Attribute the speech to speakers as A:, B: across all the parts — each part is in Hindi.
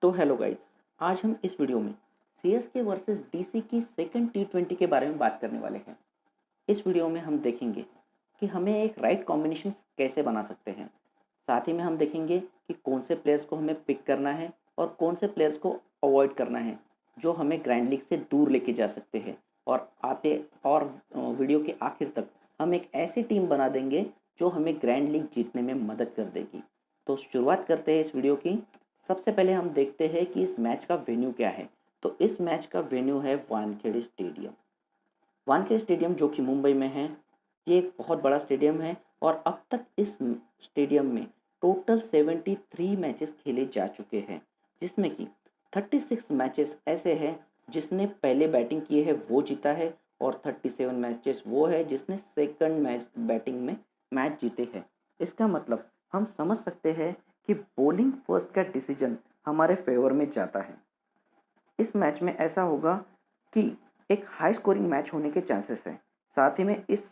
A: तो हेलो गाइस, आज हम इस वीडियो में सीएसके वर्सेस डीसी की सेकंड टी20 के बारे में बात करने वाले हैं। इस वीडियो में हम देखेंगे कि हमें एक राइट कॉम्बिनेशन कैसे बना सकते हैं। साथ ही में हम देखेंगे कि कौन से प्लेयर्स को हमें पिक करना है और कौन से प्लेयर्स को अवॉइड करना है जो हमें ग्रैंड लीग से दूर लेके जा सकते हैं। और वीडियो के आखिर तक हम एक ऐसी टीम बना देंगे जो हमें ग्रैंड लीग जीतने में मदद कर देगी। तो शुरुआत करते हैं इस वीडियो की। सबसे पहले हम देखते हैं कि इस मैच का वेन्यू क्या है। तो इस मैच का वेन्यू है वानखेड़े स्टेडियम। वानखेड़े स्टेडियम जो कि मुंबई में है, ये एक बहुत बड़ा स्टेडियम है और अब तक इस स्टेडियम में टोटल 73 मैचेस खेले जा चुके हैं, जिसमें कि 36 मैचेस ऐसे हैं जिसने पहले बैटिंग की है वो जीता है और 37 मैचेस वो है जिसने सेकंड मैच बैटिंग में मैच जीते हैं। इसका मतलब हम समझ सकते हैं कि बॉलिंग फर्स्ट का डिसीजन हमारे फेवर में जाता है। इस मैच में ऐसा होगा कि एक हाई स्कोरिंग मैच होने के चांसेस हैं। साथ ही में इस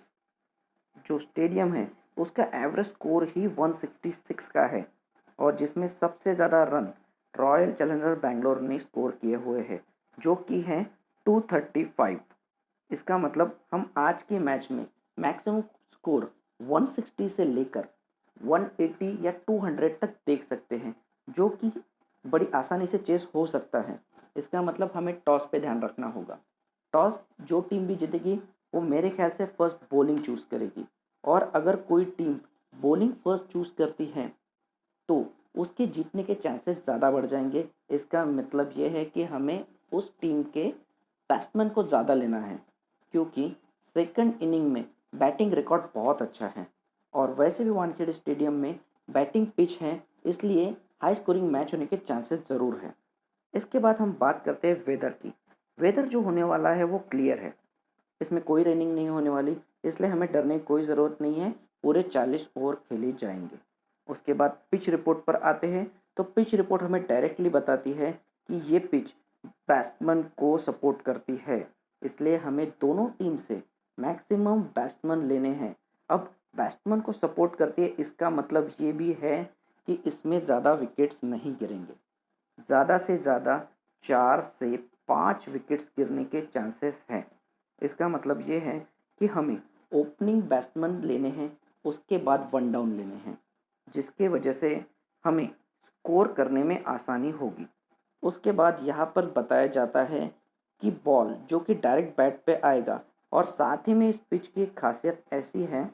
A: जो स्टेडियम है उसका एवरेज स्कोर ही 166 का है और जिसमें सबसे ज़्यादा रन रॉयल चैलेंजर बैंगलोर ने स्कोर किए हुए हैं जो कि हैं 235। इसका मतलब हम आज के मैच में मैक्सिमम स्कोर 160 से लेकर 180 या 200 तक देख सकते हैं, जो कि बड़ी आसानी से चेस हो सकता है। इसका मतलब हमें टॉस पे ध्यान रखना होगा। टॉस जो टीम भी जीतेगी वो मेरे ख्याल से फर्स्ट बॉलिंग चूज़ करेगी और अगर कोई टीम बॉलिंग फर्स्ट चूज़ करती है तो उसके जीतने के चांसेस ज़्यादा बढ़ जाएंगे। इसका मतलब ये है कि हमें उस टीम के बैट्समैन को ज़्यादा लेना है, क्योंकि सेकंड इनिंग में बैटिंग रिकॉर्ड बहुत अच्छा है और वैसे भी वानखेड़े स्टेडियम में बैटिंग पिच है, इसलिए हाई स्कोरिंग मैच होने के चांसेस ज़रूर हैं। इसके बाद हम बात करते हैं वेदर की। वेदर जो होने वाला है वो क्लियर है, इसमें कोई रनिंग नहीं होने वाली, इसलिए हमें डरने की कोई ज़रूरत नहीं है। पूरे 40 ओवर खेले जाएंगे। उसके बाद पिच रिपोर्ट पर आते हैं। तो पिच रिपोर्ट हमें डायरेक्टली बताती है कि ये पिच बैट्समैन को सपोर्ट करती है, इसलिए हमें दोनों टीम से मैक्सिमम बैट्समैन लेने हैं। अब बैट्समैन को सपोर्ट करती है, इसका मतलब ये भी है कि इसमें ज़्यादा विकेट्स नहीं गिरेंगे। ज़्यादा से ज़्यादा 4 से 5 विकेट्स गिरने के चांसेस हैं। इसका मतलब ये है कि हमें ओपनिंग बैट्समैन लेने हैं, उसके बाद वन डाउन लेने हैं, जिसके वजह से हमें स्कोर करने में आसानी होगी। उसके बाद यहाँ पर बताया जाता है कि बॉल जो कि डायरेक्ट बैट पे आएगा और साथ ही में इस पिच की खासियत ऐसी है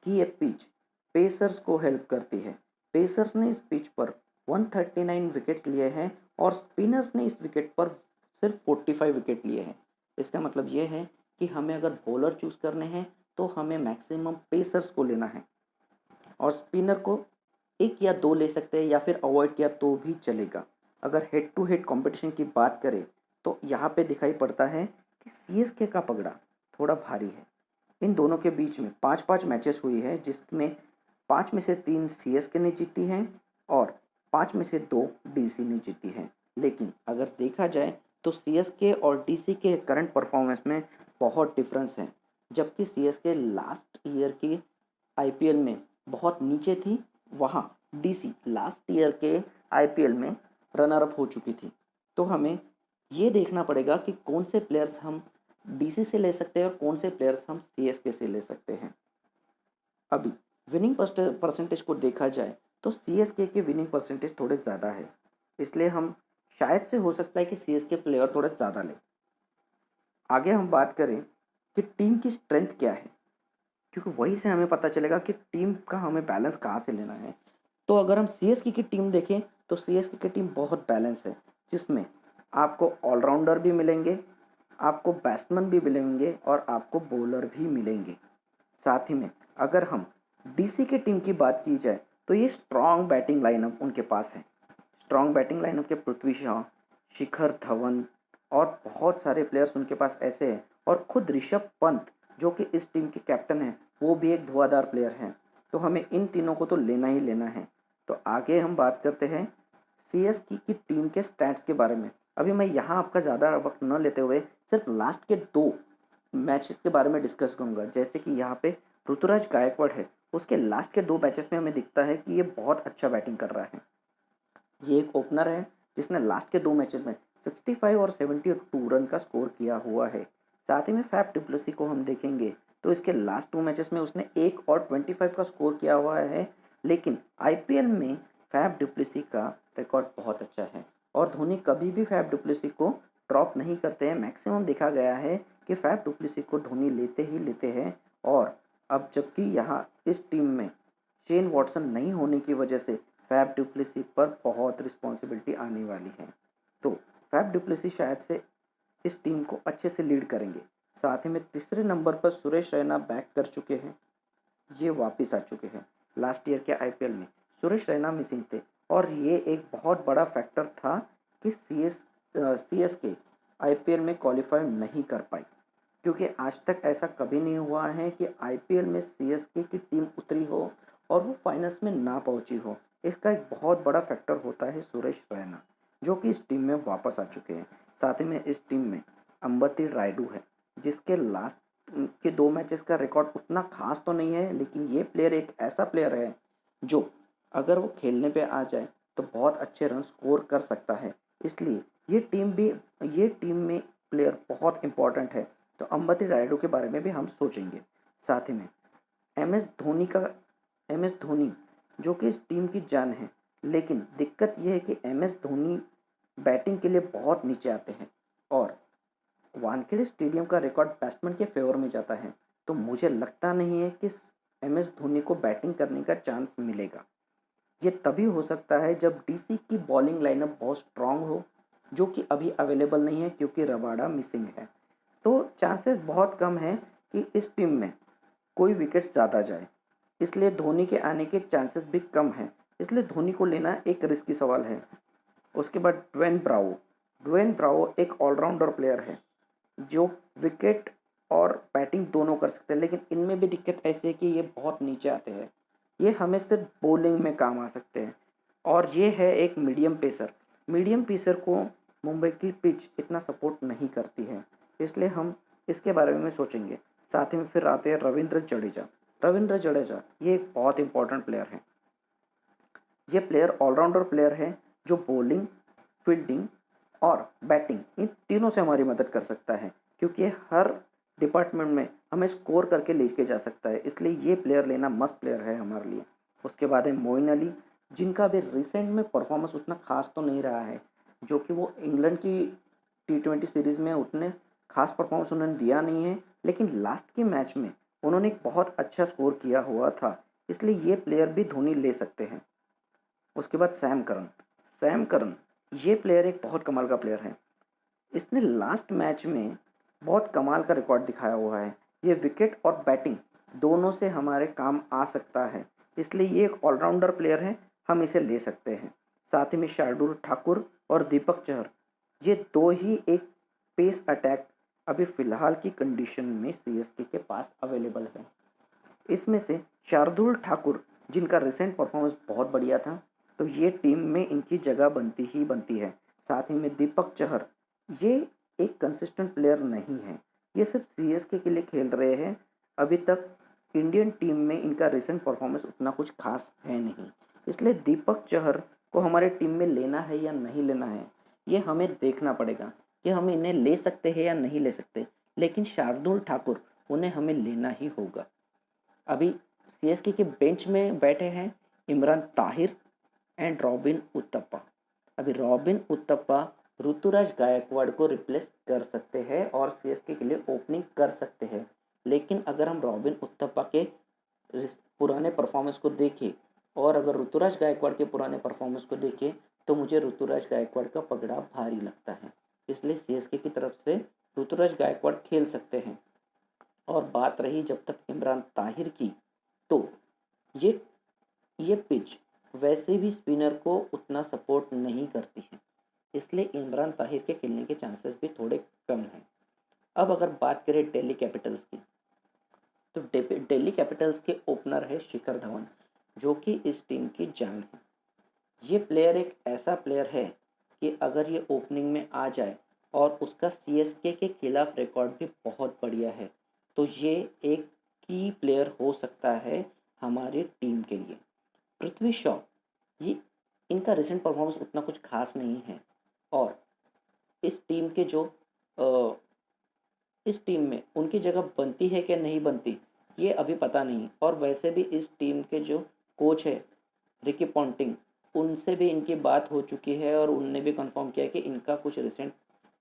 A: कि ये पिच पेसर्स को हेल्प करती है। पेसर्स ने इस पिच पर 139 विकेट्स लिए हैं और स्पिनर्स ने इस विकेट पर सिर्फ 45 विकेट लिए हैं। इसका मतलब ये है कि हमें अगर बॉलर चूज़ करने हैं तो हमें मैक्सिमम पेसर्स को लेना है और स्पिनर को एक या दो ले सकते हैं या फिर अवॉइड किया तो भी चलेगा। अगर हेड टू हेड कंपटीशन की बात करें तो यहाँ पे दिखाई पड़ता है कि सीएसके का पगड़ा थोड़ा भारी है। इन दोनों के बीच में 5-5 मैचेस हुई है, जिसमें 5 में से 3 सीएसके ने जीती हैं और 5 में से 2 डीसी ने जीती हैं। लेकिन अगर देखा जाए तो सीएसके और डीसी के करंट परफॉर्मेंस में बहुत डिफरेंस है। जबकि सीएसके लास्ट ईयर की आईपीएल में बहुत नीचे थी, वहाँ डीसी लास्ट ईयर के आईपीएल में रनर अप हो चुकी थी। तो हमें ये देखना पड़ेगा कि कौन से प्लेयर्स हम डीसी से ले सकते हैं और कौन से प्लेयर्स हम सीएसके से ले सकते हैं। अभी विनिंग परसेंटेज को देखा जाए तो सीएसके के विनिंग परसेंटेज थोड़े ज़्यादा है, इसलिए हम शायद से हो सकता है कि सीएसके प्लेयर थोड़े ज़्यादा लें। आगे हम बात करें कि टीम की स्ट्रेंथ क्या है, क्योंकि वहीं से हमें पता चलेगा कि टीम का हमें बैलेंस कहाँ से लेना है। तो अगर हम सीएसके की टीम देखें तो सीएसके की टीम बहुत बैलेंस है, जिसमें आपको ऑलराउंडर भी मिलेंगे, आपको बैट्समैन भी मिलेंगे और आपको बॉलर भी मिलेंगे। साथ ही में अगर हम डीसी की टीम की बात की जाए तो ये स्ट्रॉन्ग बैटिंग लाइनअप उनके पास है। स्ट्रॉन्ग बैटिंग लाइनअप के पृथ्वी शॉ, शिखर धवन और बहुत सारे प्लेयर्स उनके पास ऐसे हैं और खुद ऋषभ पंत जो कि इस टीम के कैप्टन हैं वो भी एक धुआंधार प्लेयर हैं। तो हमें इन तीनों को तो लेना ही लेना है। तो आगे हम बात करते हैं सीएसके की टीम के स्टैट्स के बारे में। अभी मैं यहाँ आपका ज़्यादा वक्त न लेते हुए सिर्फ लास्ट के 2 मैचेस के बारे में डिस्कस करूँगा। जैसे कि यहाँ पे ऋतुराज गायकवाड़ है, उसके लास्ट के 2 मैचेस में हमें दिखता है कि ये बहुत अच्छा बैटिंग कर रहा है। ये एक ओपनर है जिसने लास्ट के 2 मैचेस में 65 और 72 रन का स्कोर किया हुआ है। साथ ही में फैफ डुप्लेसी को हम देखेंगे तो इसके लास्ट 2 मैचेस में उसने 1 और 25 का स्कोर किया हुआ है, लेकिन आईपीएल में फैफ डुप्लेसी का रिकॉर्ड बहुत अच्छा है और धोनी कभी भी फैफ डुप्लेसी को ड्रॉप नहीं करते हैं। मैक्सिमम देखा गया है कि फैफ डुप्लेसी को धोनी लेते ही लेते हैं। और अब जबकि यहाँ इस टीम में शेन वॉटसन नहीं होने की वजह से फैफ डुप्लेसी पर बहुत रिस्पॉन्सिबिलिटी आने वाली है। तो फैफ डुप्लेसी शायद से इस टीम को अच्छे से लीड करेंगे। साथ ही में तीसरे नंबर पर सुरेश रैना बैक कर चुके हैं, ये वापस आ चुके हैं। लास्ट ईयर के आईपीएल में सुरेश रैना मिसिंग थे और ये एक बहुत बड़ा फैक्टर था कि सीएसके आईपीएल में क्वालिफाई नहीं कर पाई, क्योंकि आज तक ऐसा कभी नहीं हुआ है कि आईपीएल में सीएसके की टीम उतरी हो और वो फाइनल्स में ना पहुंची हो। इसका एक बहुत बड़ा फैक्टर होता है सुरेश रैना, जो कि इस टीम में वापस आ चुके हैं। साथ ही में इस टीम में अंबती रायडू है, जिसके लास्ट के 2 मैचेस का रिकॉर्ड उतना खास तो नहीं है, लेकिन ये प्लेयर एक ऐसा प्लेयर है जो अगर वो खेलने पे आ जाए तो बहुत अच्छे रन स्कोर कर सकता है। इसलिए ये टीम में प्लेयर बहुत इंपॉर्टेंट है। तो अंबती रायडू के बारे में भी हम सोचेंगे। साथ ही में एम एस धोनी जो कि इस टीम की जान है, लेकिन दिक्कत यह है कि एम एस धोनी बैटिंग के लिए बहुत नीचे आते हैं और वानखेड़े स्टेडियम का रिकॉर्ड बैट्समैन के फेवर में जाता है। तो मुझे लगता नहीं है कि एम एस धोनी को बैटिंग करने का चांस मिलेगा। ये तभी हो सकता है जब डीसी की बॉलिंग लाइनअप बहुत स्ट्रांग हो, जो कि अभी अवेलेबल नहीं है क्योंकि रबाडा मिसिंग है। तो चांसेस बहुत कम है कि इस टीम में कोई विकेट ज़्यादा जाए, इसलिए धोनी के आने के चांसेस भी कम हैं। इसलिए धोनी को लेना एक रिस्की सवाल है। उसके बाद ड्वेन ब्रावो एक ऑलराउंडर प्लेयर है जो विकेट और बैटिंग दोनों कर सकते हैं, लेकिन इनमें भी दिक्कत ऐसी है कि ये बहुत नीचे आते हैं। ये हमें सिर्फ बॉलिंग में काम आ सकते हैं और ये है एक मीडियम पेसर को मुंबई की पिच इतना सपोर्ट नहीं करती है, इसलिए हम इसके बारे में सोचेंगे। साथ ही में फिर आते हैं रविंद्र जडेजा ये एक बहुत इंपॉर्टेंट प्लेयर है। ये प्लेयर ऑलराउंडर प्लेयर है जो बॉलिंग, फील्डिंग और बैटिंग इन तीनों से हमारी मदद कर सकता है, क्योंकि हर डिपार्टमेंट में हमें स्कोर करके लेके जा सकता है। इसलिए ये प्लेयर लेना मस्ट प्लेयर है हमारे लिए। उसके बाद है मोइन अली, जिनका भी रिसेंट में परफॉर्मेंस उतना खास तो नहीं रहा है, जो कि वो इंग्लैंड की T20 सीरीज़ में उतने खास परफॉर्मेंस उन्होंने दिया नहीं है, लेकिन लास्ट के मैच में उन्होंने एक बहुत अच्छा स्कोर किया हुआ था। इसलिए ये प्लेयर भी धोनी ले सकते हैं। उसके बाद सैम करन ये प्लेयर एक बहुत कमाल का प्लेयर है। इसने लास्ट मैच में बहुत कमाल का रिकॉर्ड दिखाया हुआ है। ये विकेट और बैटिंग दोनों से हमारे काम आ सकता है, इसलिए ये एक ऑलराउंडर प्लेयर है, हम इसे ले सकते हैं। साथ ही में शार्दुल ठाकुर और दीपक चहर ये दो ही एक पेस अटैक अभी फ़िलहाल की कंडीशन में सीएसके के पास अवेलेबल है। इसमें से शार्दुल ठाकुर, जिनका रिसेंट परफॉर्मेंस बहुत बढ़िया था, तो ये टीम में इनकी जगह बनती है। साथ ही में दीपक चहर ये एक कंसिस्टेंट प्लेयर नहीं है, ये सिर्फ सीएसके के लिए खेल रहे हैं। अभी तक इंडियन टीम में इनका रिसेंट परफॉर्मेंस उतना कुछ खास है नहीं, इसलिए दीपक चहर को हमारे टीम में लेना है या नहीं लेना है, ये हमें देखना पड़ेगा कि हम इन्हें ले सकते हैं या नहीं ले सकते। लेकिन शार्दुल ठाकुर उन्हें हमें लेना ही होगा। अभी सीएसके के बेंच में बैठे हैं इमरान ताहिर एंड रॉबिन उथप्पा। अभी रॉबिन उथप्पा ऋतुराज गायकवाड़ को रिप्लेस कर सकते हैं और सीएसके के लिए ओपनिंग कर सकते हैं। लेकिन अगर हम रॉबिन उथप्पा के पुराने परफॉर्मेंस को देखें और अगर ऋतुराज गायकवाड़ के पुराने परफॉर्मेंस को देखें, तो मुझे ऋतुराज गायकवाड़ का पगड़ा भारी लगता है। इसलिए सीएसके की तरफ से ऋतुराज गायकवाड़ खेल सकते हैं। और बात रही जब तक इमरान ताहिर की, तो ये पिच वैसे भी स्पिनर को उतना सपोर्ट नहीं करती है, इसलिए इमरान ताहिर के खेलने के चांसेस भी थोड़े कम हैं। अब अगर बात करें दिल्ली कैपिटल्स की, तो दिल्ली कैपिटल्स के ओपनर है शिखर धवन, जो कि इस टीम की जान है। ये प्लेयर एक ऐसा प्लेयर है कि अगर ये ओपनिंग में आ जाए और उसका सीएसके के खिलाफ रिकॉर्ड भी बहुत बढ़िया है, तो ये एक की प्लेयर हो सकता है हमारी टीम के लिए। पृथ्वी शॉ ये इनका रिसेंट परफॉर्मेंस उतना कुछ खास नहीं है और इस टीम के जो अ, इस टीम में उनकी जगह बनती है कि नहीं बनती ये अभी पता नहीं। और वैसे भी इस टीम के जो कोच है रिकी पॉन्टिंग, उनसे भी इनकी बात हो चुकी है और उनने भी कंफर्म किया कि इनका कुछ रिसेंट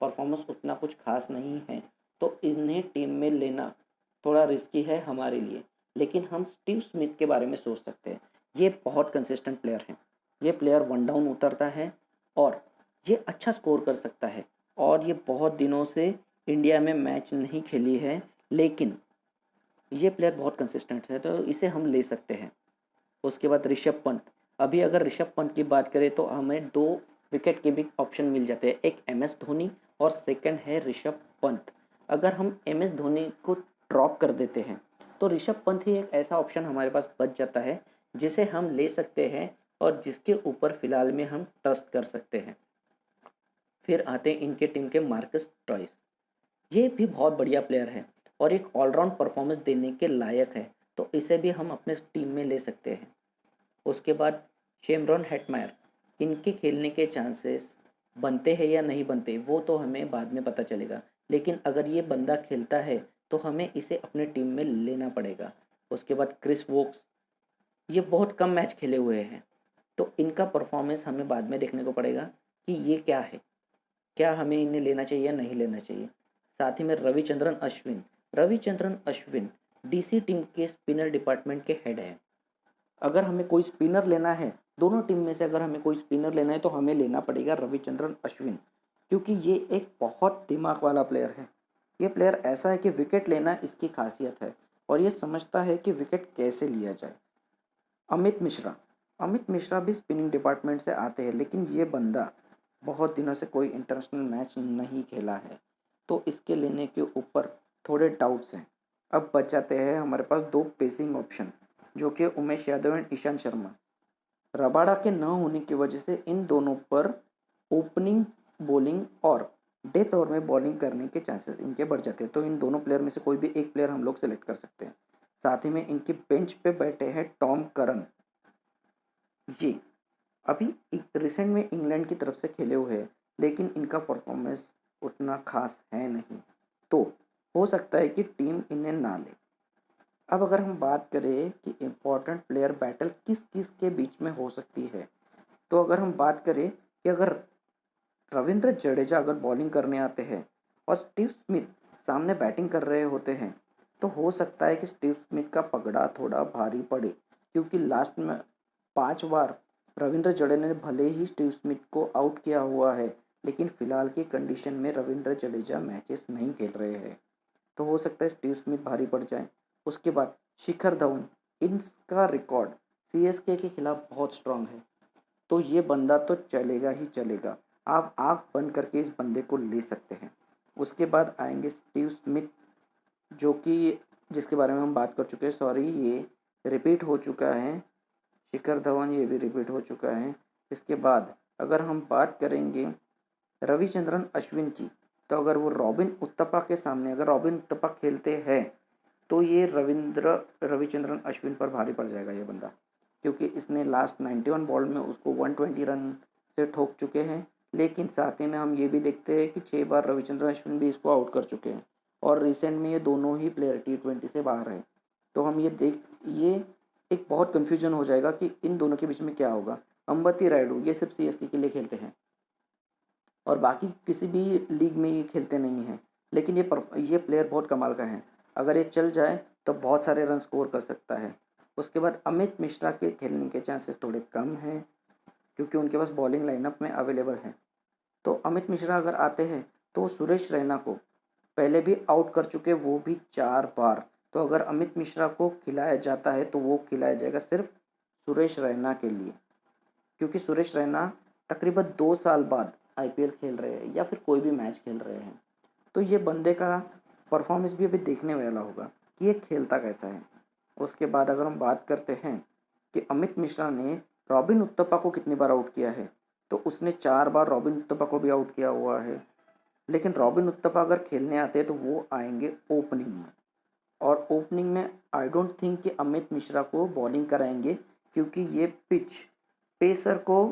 A: परफॉर्मेंस उतना कुछ खास नहीं है, तो इन्हें टीम में लेना थोड़ा रिस्की है हमारे लिए। लेकिन हम स्टीव स्मिथ के बारे में सोच सकते हैं। ये बहुत कंसिस्टेंट प्लेयर हैं। ये प्लेयर वन डाउन उतरता है और ये अच्छा स्कोर कर सकता है। और ये बहुत दिनों से इंडिया में मैच नहीं खेली है, लेकिन ये प्लेयर बहुत कंसिस्टेंट है, तो इसे हम ले सकते हैं। उसके बाद ऋषभ पंत। अभी अगर ऋषभ पंत की बात करें तो हमें 2 विकेट के भी ऑप्शन मिल जाते हैं, एक एम एस धोनी और सेकंड है ऋषभ पंत। अगर हम एम एस धोनी को ड्रॉप कर देते हैं तो ऋषभ पंत ही एक ऐसा ऑप्शन हमारे पास बच जाता है जिसे हम ले सकते हैं और जिसके ऊपर फिलहाल में हम ट्रस्ट कर सकते हैं। फिर आते हैं इनके टीम के मार्कस ट्रॉयस। ये भी बहुत बढ़िया प्लेयर है और एक ऑलराउंड परफॉर्मेंस देने के लायक है, तो इसे भी हम अपने टीम में ले सकते हैं। उसके बाद शेमरॉन हेटमायर। इनके खेलने के चांसेस बनते हैं या नहीं बनते वो तो हमें बाद में पता चलेगा, लेकिन अगर ये बंदा खेलता है तो हमें इसे अपने टीम में लेना पड़ेगा। उसके बाद क्रिस वोक्स। ये बहुत कम मैच खेले हुए हैं, तो इनका परफॉर्मेंस हमें बाद में देखने को पड़ेगा कि ये क्या है, क्या हमें इन्हें लेना चाहिए या नहीं लेना चाहिए। साथ ही में रविचंद्रन अश्विन। रविचंद्रन अश्विन डीसी टीम के स्पिनर डिपार्टमेंट के हेड हैं। अगर हमें कोई स्पिनर लेना है, दोनों टीम में से अगर हमें कोई स्पिनर लेना है तो हमें लेना पड़ेगा रविचंद्रन अश्विन, क्योंकि ये एक बहुत दिमाग वाला प्लेयर है। ये प्लेयर ऐसा है कि विकेट लेना इसकी खासियत है और ये समझता है कि विकेट कैसे लिया जाए। अमित मिश्रा। अमित मिश्रा भी स्पिनिंग डिपार्टमेंट से आते हैं, लेकिन ये बंदा बहुत दिनों से कोई इंटरनेशनल मैच नहीं खेला है, तो इसके लेने के ऊपर थोड़े डाउट्स हैं। अब बच जाते हैं हमारे पास 2 पेसिंग ऑप्शन, जो कि उमेश यादव एंड ईशांत शर्मा। रबाडा के न होने की वजह से इन दोनों पर ओपनिंग बॉलिंग और डेथ ओवर में बॉलिंग करने के चांसेस इनके बढ़ जाते हैं, तो इन दोनों प्लेयर में से कोई भी एक प्लेयर हम लोग सेलेक्ट कर सकते हैं। साथ ही में इनकी बेंच पे बैठे हैं टॉम करन। ये अभी रिसेंट में इंग्लैंड की तरफ से खेले हुए हैं, लेकिन इनका परफॉर्मेंस उतना खास है नहीं, तो हो सकता है कि टीम इन्हें ना ले। अब अगर हम बात करें कि इम्पोर्टेंट प्लेयर बैटल किस किस के बीच में हो सकती है, तो अगर हम बात करें कि अगर रविंद्र जडेजा अगर बॉलिंग करने आते हैं और स्टीव स्मिथ सामने बैटिंग कर रहे होते हैं, तो हो सकता है कि स्टीव स्मिथ का पगड़ा थोड़ा भारी पड़े, क्योंकि लास्ट में 5 बार रविंद्र जडेजा ने भले ही स्टीव स्मिथ को आउट किया हुआ है, लेकिन फिलहाल की कंडीशन में रविंद्र जडेजा मैचेस नहीं खेल रहे हैं, तो हो सकता है स्टीव स्मिथ भारी पड़ जाए। उसके बाद शिखर धवन। इनका रिकॉर्ड सीएसके के खिलाफ बहुत स्ट्रांग है, तो ये बंदा तो चलेगा ही चलेगा। आप आँख बंद करके इस बंदे को ले सकते हैं। उसके बाद आएंगे स्टीव स्मिथ, जो कि जिसके बारे में हम बात कर चुके हैं, सॉरी ये रिपीट हो चुका है। शिखर धवन ये भी रिपीट हो चुका है। इसके बाद अगर हम बात करेंगे रविचंद्रन अश्विन की, तो अगर वो रॉबिन उत्तपा के सामने अगर रॉबिन उत्तपा खेलते हैं तो ये रविचंद्रन अश्विन पर भारी पड़ जाएगा ये बंदा, क्योंकि इसने लास्ट 91 बॉल में उसको 120 रन से ठोक चुके हैं। लेकिन साथ ही में हम ये भी देखते हैं कि 6 बार रविचंद्रन अश्विन भी इसको आउट कर चुके हैं और रिसेंट में ये दोनों ही प्लेयर T20 से बाहर हैं। तो हम ये एक बहुत कन्फ्यूजन हो जाएगा कि इन दोनों के बीच में क्या होगा। अंबती रायडू ये सिर्फ सीएसके के लिए खेलते हैं और बाकी किसी भी लीग में ये खेलते नहीं हैं, लेकिन ये प्लेयर बहुत कमाल का है। अगर ये चल जाए तो बहुत सारे रन स्कोर कर सकता है। उसके बाद अमित मिश्रा के खेलने के चांसेस थोड़े कम हैं, क्योंकि उनके पास बॉलिंग लाइनअप में अवेलेबल है। तो अमित मिश्रा अगर आते हैं तो सुरेश रैना को पहले भी आउट कर चुके, वो भी 4 बार। तो अगर अमित मिश्रा को खिलाया जाता है तो वो खिलाया जाएगा सिर्फ सुरेश रैना के लिए, क्योंकि सुरेश रैना तकरीबन 2 साल बाद आईपीएल खेल रहे हैं या फिर कोई भी मैच खेल रहे हैं, तो ये बंदे का परफॉर्मेंस भी अभी देखने वाला होगा कि ये खेलता कैसा है। उसके बाद अगर हम बात करते हैं कि अमित मिश्रा ने रॉबिन उत्तपा को कितनी बार आउट किया है, तो उसने 4 बार रॉबिन उत्तपा को भी आउट किया हुआ है। लेकिन रॉबिन उत्तपा अगर खेलने आते हैं तो वो आएंगे ओपनिंग में, और ओपनिंग में आई डोंट थिंक कि अमित मिश्रा को बॉलिंग कराएंगे, क्योंकि ये पिच पेसर को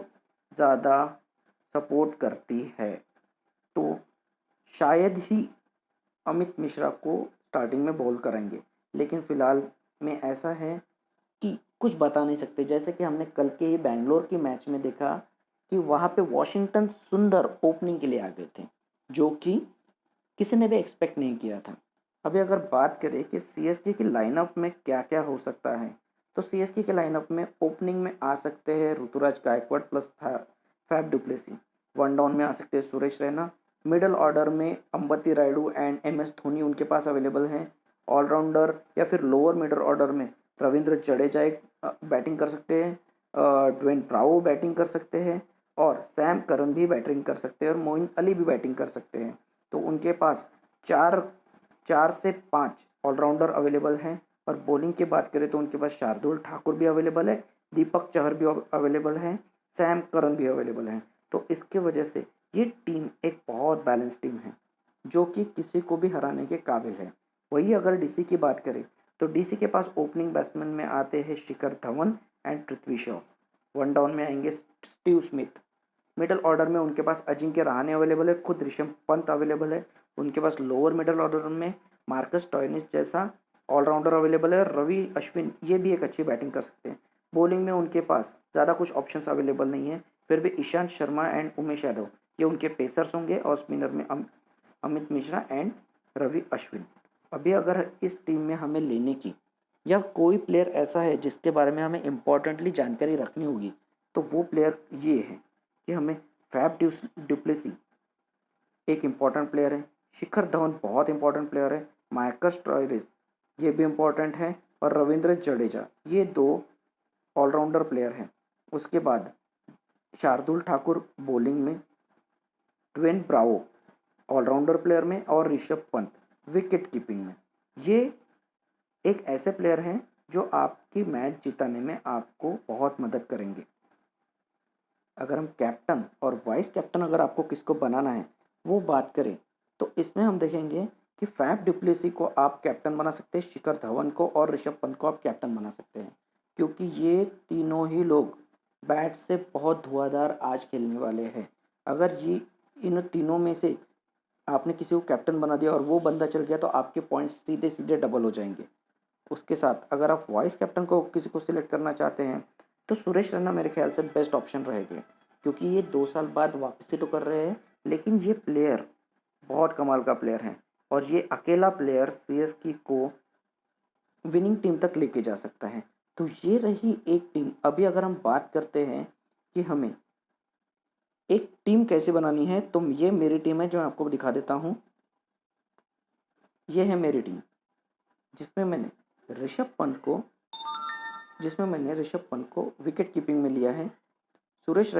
A: ज़्यादा सपोर्ट करती है। तो शायद ही अमित मिश्रा को स्टार्टिंग में बॉल कराएंगे, लेकिन फ़िलहाल में ऐसा है कि कुछ बता नहीं सकते। जैसे कि हमने कल के ही बैंगलोर के मैच में देखा कि वहाँ पे वॉशिंगटन सुंदर ओपनिंग के लिए आ गए थे, जो कि किसी ने भी एक्सपेक्ट नहीं किया था। अभी अगर बात करें कि सीएसके की लाइनअप में क्या क्या हो सकता है, तो सीएसके के लाइनअप में ओपनिंग में आ सकते हैं Ruturaj Gaikwad plus Faf du Plessis. One down में आ सकते हैं सुरेश रैना। मिडल ऑर्डर में अंबती रायडू एंड एमएस धोनी उनके पास अवेलेबल हैं। ऑलराउंडर या फिर लोअर मिडल ऑर्डर में रविंद्र जडेजा एक बैटिंग कर सकते हैं, ड्वेन ब्रावो बैटिंग कर सकते हैं और सैम करन भी बैटिंग कर सकते हैं और मोइन अली भी बैटिंग कर सकते हैं। तो उनके पास चार 4 से 5 ऑलराउंडर अवेलेबल हैं। और बॉलिंग की बात करें तो उनके पास शार्दुल ठाकुर भी अवेलेबल है, दीपक चहर भी अवेलेबल हैं, सैम करन भी अवेलेबल हैं। तो इसके वजह से ये टीम एक बहुत बैलेंस टीम है, जो कि किसी को भी हराने के काबिल है। वही अगर डीसी की बात करें तो डीसी के पास ओपनिंग बैट्समैन में आते हैं Shikhar Dhawan and Prithvi Shaw. One down में आएंगे स्टीव स्मिथ। मिडल ऑर्डर में उनके पास अजिंक्य रहाणे अवेलेबल है, खुद ऋषभ पंत अवेलेबल है। उनके पास लोअर मिडल ऑर्डर में मार्कस टॉयनिस जैसा ऑलराउंडर अवेलेबल है। रवि अश्विन ये भी एक अच्छी बैटिंग कर सकते हैं। बॉलिंग में उनके पास ज़्यादा कुछ ऑप्शंस अवेलेबल नहीं है, फिर भी ईशांत शर्मा एंड उमेश यादव ये उनके पेसर्स होंगे और स्पिनर में अमित मिश्रा एंड रवि अश्विन। अभी अगर इस टीम में हमें लेने की या कोई प्लेयर ऐसा है जिसके बारे में हमें इम्पोर्टेंटली जानकारी रखनी होगी, तो वो प्लेयर ये है कि हमें फैफ डुप्लेसी एक इम्पॉर्टेंट प्लेयर है, शिखर धवन बहुत इंपॉर्टेंट प्लेयर है, मार्कस ट्रॉयरिस ये भी इम्पॉर्टेंट है और रविंद्र जडेजा ये 2 ऑलराउंडर प्लेयर हैं। उसके बाद शार्दुल ठाकुर बॉलिंग में, ट्वेन ब्रावो ऑलराउंडर प्लेयर में और ऋषभ पंत विकेट कीपिंग में। ये एक ऐसे प्लेयर हैं जो आपकी मैच जिताने में आपको बहुत मदद करेंगे। अगर हम कैप्टन और वाइस कैप्टन अगर आपको किसको बनाना है वो बात करें, तो इसमें हम देखेंगे कि फैफ डुप्लेसी को आप कैप्टन बना सकते हैं, शिखर धवन को और ऋषभ पंत को आप कैप्टन बना सकते हैं, क्योंकि ये तीनों ही लोग बैट से बहुत धुआंधार आज खेलने वाले हैं। अगर ये इन तीनों में से आपने किसी को कैप्टन बना दिया और वो बंदा चल गया, तो आपके पॉइंट्स सीधे सीधे डबल हो जाएंगे। उसके साथ अगर आप वाइस कैप्टन को किसी को सिलेक्ट करना चाहते हैं, तो सुरेश रैना मेरे ख्याल से बेस्ट ऑप्शन रहेंगे, क्योंकि ये 2 साल बाद वापसी तो कर रहे हैं, लेकिन ये प्लेयर बहुत कमाल का प्लेयर है और ये अकेला प्लेयर सीएसके को विनिंग टीम तक लेके जा सकता है। तो ये रही एक टीम। अभी अगर हम बात करते हैं कि हमें एक टीम कैसे बनानी है, तो ये मेरी टीम है जो मैं आपको दिखा देता हूँ। ये है मेरी टीम, जिसमें मैंने ऋषभ पंत को विकेट कीपिंग में लिया है। सुरेश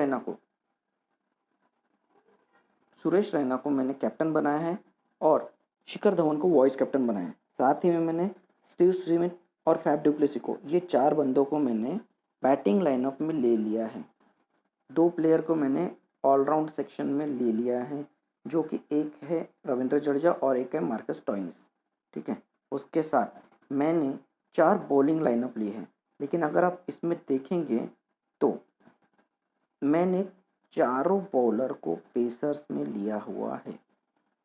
A: रैना को मैंने कैप्टन बनाया है और शिखर धवन को वाइस कैप्टन बनाया है। साथ ही में मैंने स्टीव स्मिथ और फैफ डुप्लेसी को, ये 4 बंदों को मैंने बैटिंग लाइनअप में ले लिया है। 2 प्लेयर को मैंने ऑलराउंड सेक्शन में ले लिया है, जो कि एक है रविंद्र जडेजा और एक है मार्कस टॉयनिस। ठीक है, उसके साथ मैंने 4 बॉलिंग लाइनअप ली है, लेकिन अगर आप इसमें देखेंगे तो मैंने चारों बॉलर को पेसर्स में लिया हुआ है।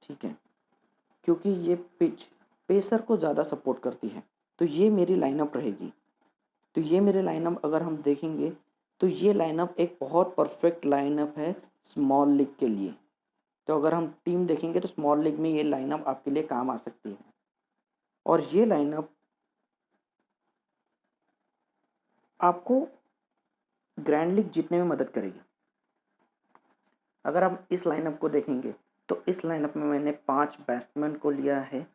A: ठीक है, क्योंकि ये पिच पेसर को ज़्यादा सपोर्ट करती है। तो ये मेरी लाइनअप रहेगी। तो ये मेरे लाइनअप अगर हम देखेंगे तो ये लाइनअप एक बहुत परफेक्ट लाइनअप है स्मॉल लीग के लिए। तो अगर हम टीम देखेंगे तो स्मॉल लीग में ये लाइनअप आपके लिए काम आ सकती है और ये लाइनअप आपको ग्रैंड लीग जीतने में मदद करेगी। अगर आप इस लाइनअप को देखेंगे तो इस लाइनअप में मैंने 5 बैट्समैन को लिया है,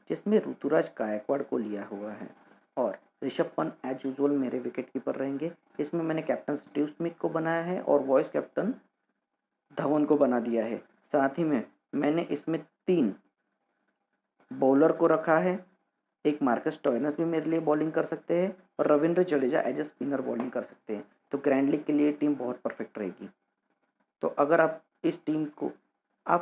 A: जिसमें ऋतुराज गायकवाड़ को लिया हुआ है और ऋषभ पंत एज यूजुअल मेरे विकेट कीपर रहेंगे। इसमें मैंने कैप्टन स्टीव स्मिथ को बनाया है और वाइस कैप्टन धवन को बना दिया है। साथ ही में मैंने इसमें 3 बॉलर को रखा है। एक मार्कस टॉयनस भी मेरे लिए बॉलिंग कर सकते हैं और Ravindra Jadeja as a spinner bowling कर सकते हैं। तो ग्रैंड लीग के लिए टीम बहुत परफेक्ट रहेगी। तो अगर आप इस टीम को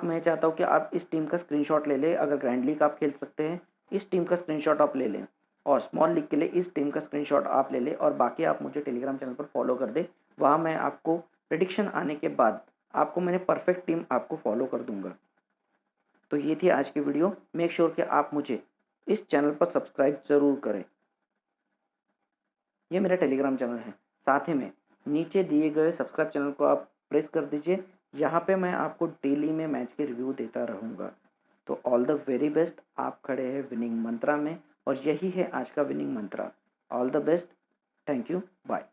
A: मैं चाहता हूँ कि आप इस टीम का स्क्रीनशॉट ले लें। अगर ग्रैंड लीग आप खेल सकते हैं, इस टीम का स्क्रीनशॉट आप ले लें और स्मॉल लीग के लिए इस टीम का स्क्रीनशॉट आप ले लें और बाकी आप मुझे टेलीग्राम चैनल पर फॉलो कर दें। वहाँ मैं आपको प्रेडिक्शन आने के बाद आपको मैंने परफेक्ट टीम आपको फॉलो कर दूंगा। तो ये थी आज की वीडियो। मेक श्योर कि आप मुझे इस चैनल पर सब्सक्राइब ज़रूर करें। ये मेरा टेलीग्राम चैनल है। साथ ही में नीचे दिए गए सब्सक्राइब चैनल को आप प्रेस कर दीजिए। यहाँ पे मैं आपको डेली में मैच के रिव्यू देता रहूँगा। तो ऑल द वेरी बेस्ट। आप खड़े हैं विनिंग मंत्रा में और यही है आज का winning mantra. All the best. Thank you. Bye.